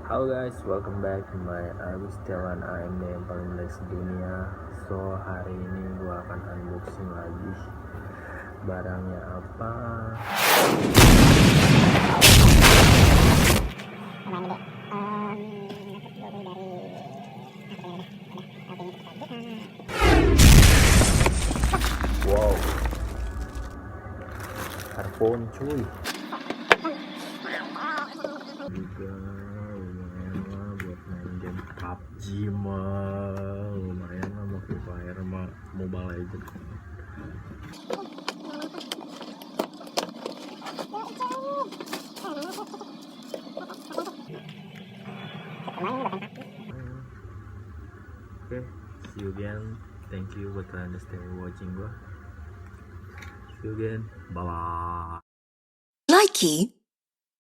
Halo guys, welcome back to my Agus Jalan AMD yang paling baik sedunia. So hari ini gua akan unboxing lagi. Barangnya apa? Wow, earphone cuy. Juga lumayan lah buat main game PUBG mah, lumayan lah mau Free Fire mah, Mobile Legends. Okay, see you again. Thank you buat kalian udah stay watching gua. See you again. Bye bye. Likey